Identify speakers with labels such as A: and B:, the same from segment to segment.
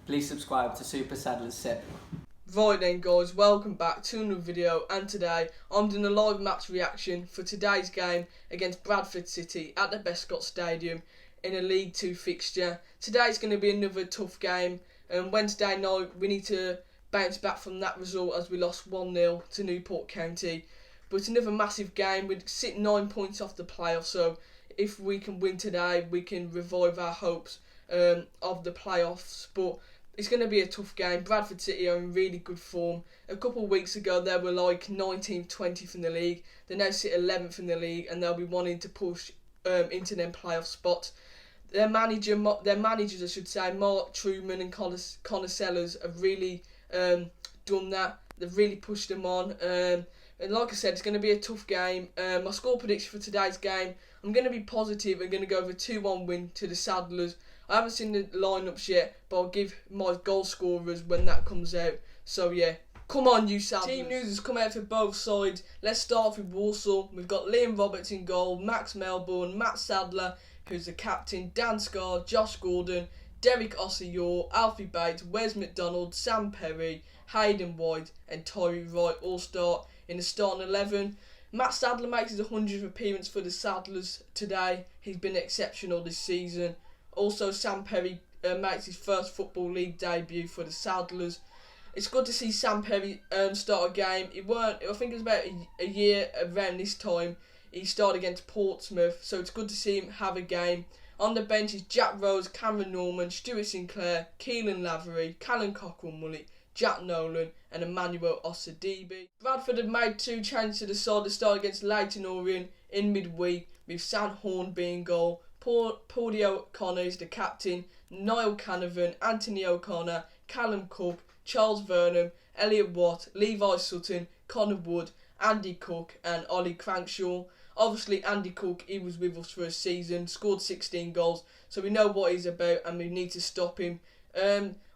A: Please subscribe to Super Saddlers Sip.
B: Right then guys, welcome back to another video, and today I'm doing a live match reaction for today's game against Bradford City at the Bescott Stadium in a League 2 fixture. Today's going to be another tough game, and Wednesday night we need to bounce back from that result as we lost 1-0 to Newport County. But it's another massive game. We'd sit 9 points off the playoffs, so if we can win today we can revive our hopes of the playoffs. But it's going to be a tough game. Bradford City are in really good form. A couple of weeks ago they were like 19th, 20th in the league. They now sit 11th in the league, and they'll be wanting to push into them playoff spots. Their managers, I should say, Mark Truman and Connor Sellers, have really done that. They've really pushed them on. And like I said, it's going to be a tough game. My score prediction for today's game, I'm going to be positive. I'm going to go with a 2-1 win to the Saddlers. I haven't seen the lineups yet, but I'll give my goal scorers when that comes out. So yeah, come on you Saddlers. Team news has come out for both sides. Let's start with Walsall. We've got Liam Roberts in goal, Max Melbourne, Matt Sadler, who's the captain, Dan Scarr, Josh Gordon, Derek Ossior, Alfie Bates, Wes McDonald, Sam Perry, Hayden White and Tyree Wright all start in the starting 11. Matt Sadler makes his 100th appearance for the Saddlers today. He's been exceptional this season. Also, Sam Perry makes his first Football League debut for the Saddlers. It's good to see Sam Perry start a game. I think it was about a year around this time he started against Portsmouth, so it's good to see him have a game. On the bench is Jack Rose, Cameron Norman, Stuart Sinclair, Keelan Lavery, Callum Cockrell-Mully, Jack Nolan and Emmanuel Osadibe. Bradford have made 2 changes to the side to start against Leyton Orient in midweek, with Sam Horn being goal. Paudie O'Connor is the captain, Niall Canavan, Anthony O'Connor, Callum Cook, Charles Vernon, Elliot Watt, Levi Sutton, Connor Wood, Andy Cook and Ollie Crankshaw. Obviously Andy Cook, he was with us for a season, scored 16 goals, so we know what he's about and we need to stop him.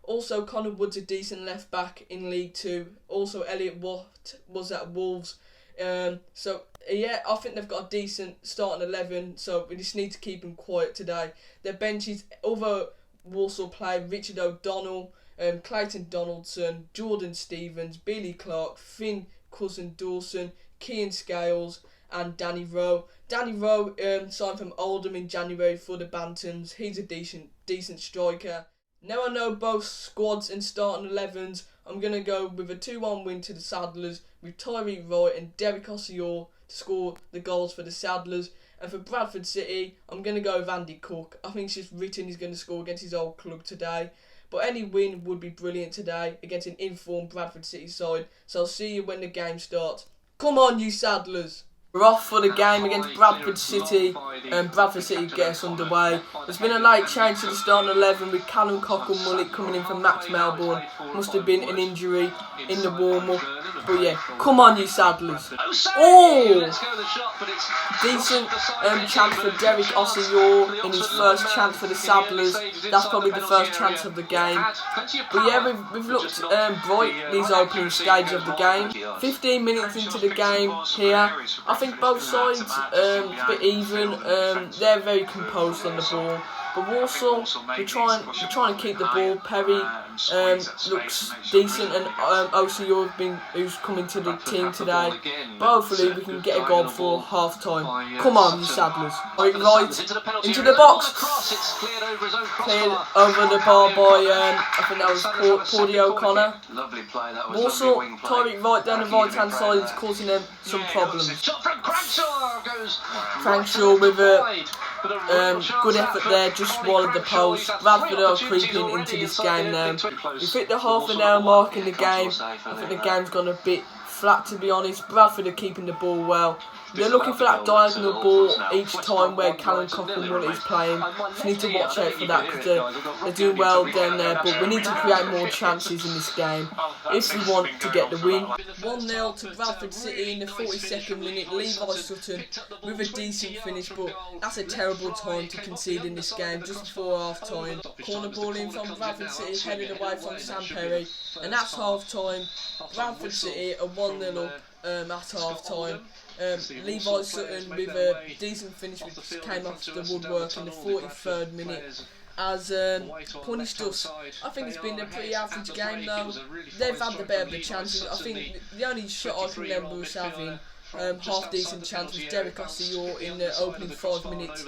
B: Also Connor Wood's a decent left back in League 2. Also Elliot Watt was at Wolves. So yeah, I think they've got a decent starting 11, so we just need to keep them quiet today. Their benches, other Walsall player, Richard O'Donnell, Clayton Donaldson, Jordan Stevens, Billy Clark, Finn Cousin-Dawson, Kean Scales and Danny Rowe. Danny Rowe signed from Oldham in January for the Bantams. He's a decent striker. Now I know both squads and starting 11s, I'm going to go with a 2-1 win to the Saddlers with Tyree Wright and Derek Ossior to score the goals for the Saddlers. And for Bradford City, I'm going to go with Andy Cook. I think it's just written he's going to score against his old club today. But any win would be brilliant today against an informed Bradford City side. So I'll see you when the game starts. Come on you Saddlers! We're off for the game against Bradford City, and Bradford City get us underway. There's been a late change to the starting 11 with Callum Cockrell-Mully coming in from Max Melbourne. Must have been an injury in the warm-up. But yeah, come on you Saddlers. Oh! Decent chance for Derek Ossior in his first chance for the Saddlers. That's probably the first chance of the game. But yeah, we've looked bright these opening stages of the game. 15 minutes into the game here. I think both sides a bit even. They're very composed on the ball. But Walsall, we're trying to keep the ball. Perry looks decent, and Ossior who's coming to the team today. But hopefully we can get a goal before half time. Come on, you Saddlers. Right into the box. Cleared over the bar by I think that was Paudie O'Connor. Walsall, Tyree Wright down the right hand side is causing them some problems. Crankshaw with a good effort there, just swallowed the post. Bradford are creeping into this game now. We've hit the half an hour mark in the game. I think the game's gone a bit flat, to be honest. Bradford are keeping the ball well. They're looking for that diagonal ball each time where Callum Cockrell-Mully is playing. Just need to watch out for that because they're doing well down there. But we need to create more chances in this game if we want to get the win. 1-0 to Bradford City in the 42nd minute. Levi Sutton with a decent finish, but that's a terrible time to concede in this game just before half time. Corner ball in from Bradford City, headed away from Sam Perry, and that's half time. Bradford City are 1-0 up at half time. Levi Sutton with a decent finish which came off the woodwork in the 43rd minute. has punished us. I think it's been a pretty average game though. They've had the better of the chances. I think the only shot I can remember us having half decent chance was Derek Ossior in the opening 5 minutes.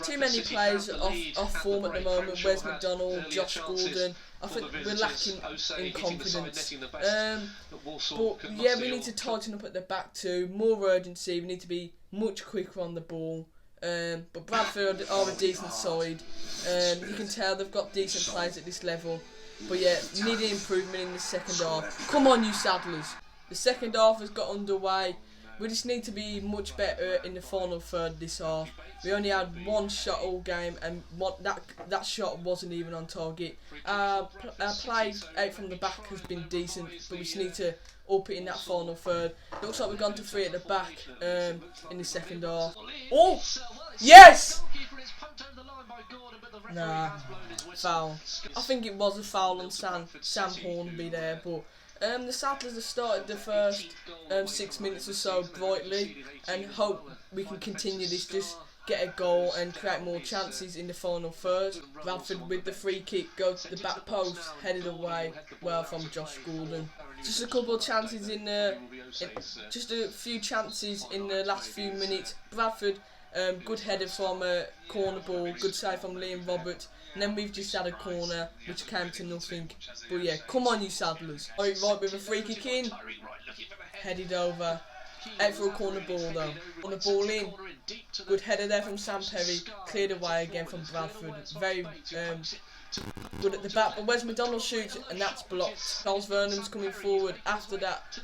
B: Too many players off form at the moment. Wes McDonald, Josh Gordon. I think we're lacking in confidence. But yeah, we need to tighten up at the back too. More urgency. We need to be much quicker on the ball. But Bradford are a decent side. You can tell they've got decent players at this level. But yeah, needing improvement in the second half. Come on, you Saddlers. The second half has got underway. We just need to be much better in the final third this half. We only had one shot all game, and that shot wasn't even on target. Our play out from the back has been decent, but we just need to up it in that final third. It looks like we've gone to 3 at the back in the second half. Oh! Yes! Nah, foul. I think it was a foul on Sam Hornby there, but the Saddlers have started the first 6 minutes or so brightly, and hope we can continue this, just get a goal and create more chances in the final third. Bradford with the free kick goes to the back post, headed away well from Josh Gordon. Just a couple of chances just a few chances in the last few minutes. Bradford, good header from a corner ball, good save from Liam Roberts. And then we've just had a corner which came to nothing. But yeah, come on you Saddlers. Right with a free kick in. Headed over. Out for a corner ball though. On the ball in. Good header there from Sam Perry. Cleared away again from Bradford. Very good at the back. But Wes McDonald shoots and that's blocked. Charles Vernon's coming forward after that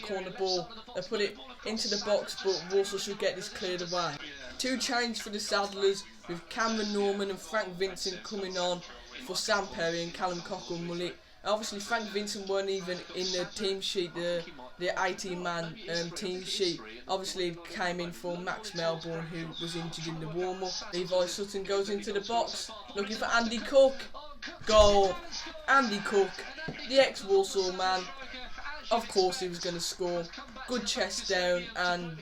B: corner ball. They put it into the box, but Walsall should get this cleared away. 2 changes for the Saddlers, with Cameron Norman and Frank Vincent coming on for Sam Perry and Callum Cockle-Mullet. Obviously Frank Vincent weren't even in the team sheet, the 18-man team sheet. Obviously he came in for Max Melbourne, who was injured in the warm-up. Levi Sutton goes into the box, looking for Andy Cook. Goal! Andy Cook, the ex-Walsall man. Of course he was going to score. Good chest down and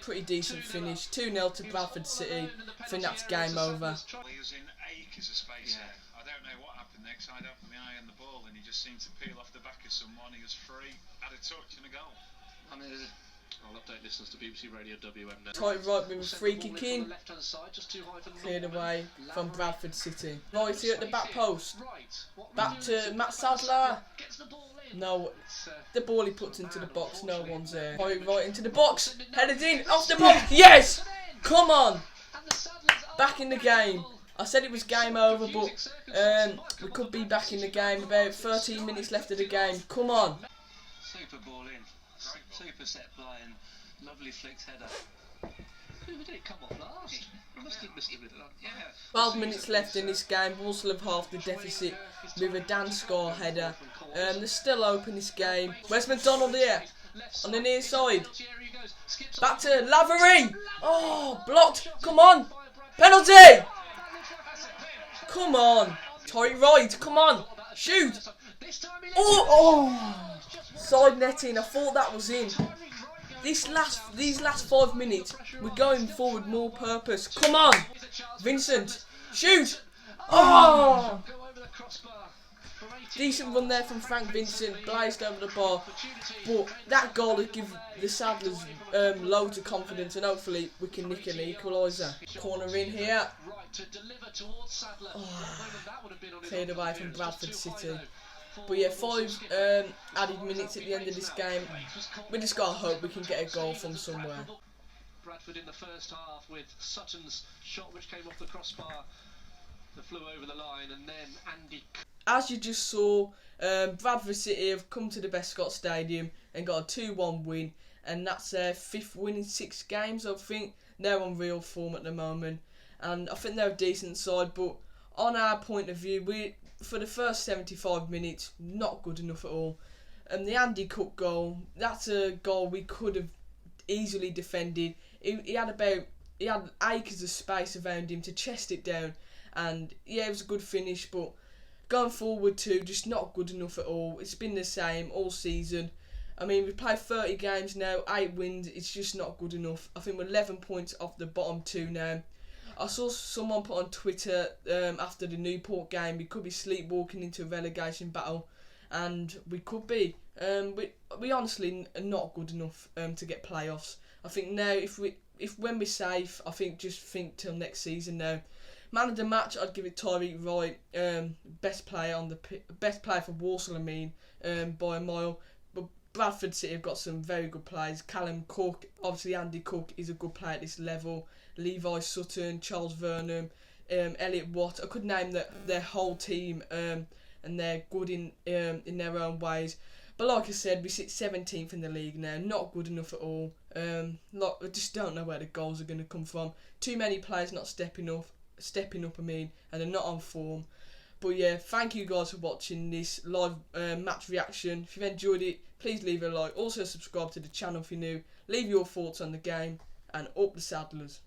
B: pretty decent finish. 2-0 to Bradford City. I think that's game over.
C: He was in acres of space. I don't know what happened next. I don't put my eye on the ball and he just seemed to peel off the back of someone. He was free, had a touch and a goal.
D: I'll update listeners to BBC Radio WM now.
B: Tight right with a free kick in. Cleared away from Bradford City. Right here at the back post. Back to Matt Sadler. No, the ball he puts into the box, no one's there. Right into the box, headed in, off the box, yes! Come on! Back in the game. I said it was game over, but we could be back in the game. About 13 minutes left of the game. Come on!
D: Super ball in, super set play and lovely flicked header. Who did it come off last? I must have missed a bit of that. Yeah.
B: 12 minutes left in this game. Walsall have half the deficit with a Dan Scar header. They're still open this game. Where's McDonald here? On the near side. Back to Lavery. Oh, blocked. Come on. Penalty. Come on. Tight right. Come on. Shoot. Oh. Side netting. I thought that was in. These last 5 minutes, we're going forward more purpose. Come on. Vincent. Shoot. Oh. Decent run there from Frank Vincent, blazed over the bar, but that goal will give the Saddlers loads of confidence and hopefully we can nick an equaliser. Corner in here. Oh, cleared away from Bradford City. But yeah, 5 added minutes at the end of this game. We just gotta hope we can get a goal from somewhere.
D: Bradford in the first half with Sutton's shot which came off the crossbar that flew over the line, and then Andy.
B: As you just saw, Bradford City have come to the Bescott Stadium and got a 2-1 win, and that's their 5th win in 6 games. I think they're on real form at the moment, and I think they're a decent side. But on our point of view, for the first 75 minutes, not good enough at all. And the Andy Cook goal, that's a goal we could have easily defended. He had acres of space around him to chest it down, and yeah, it was a good finish, but going forward too, just not good enough at all. It's been the same all season. I mean, we've played 30 games now, 8 wins, it's just not good enough. I think we're 11 points off the bottom 2 now. I saw someone put on Twitter after the Newport game, we could be sleepwalking into a relegation battle, and we could be. We honestly are not good enough to get playoffs. I think now, when we're safe, I think just think till next season now. Man of the match, I'd give it Tyreek Wright, best player for Walsall, by a mile. But Bradford City have got some very good players. Callum Cook, obviously Andy Cook is a good player at this level. Levi Sutton, Charles Vernon, Elliot Watt. I could name their whole team, and they're good in their own ways. But like I said, we sit 17th in the league now, not good enough at all. I just don't know where the goals are going to come from. Too many players not stepping up, and they're not on form. But yeah, thank you guys for watching this live match reaction. If you've enjoyed it, please leave a like. Also subscribe to the channel if you're new. Leave your thoughts on the game, and up the Saddlers.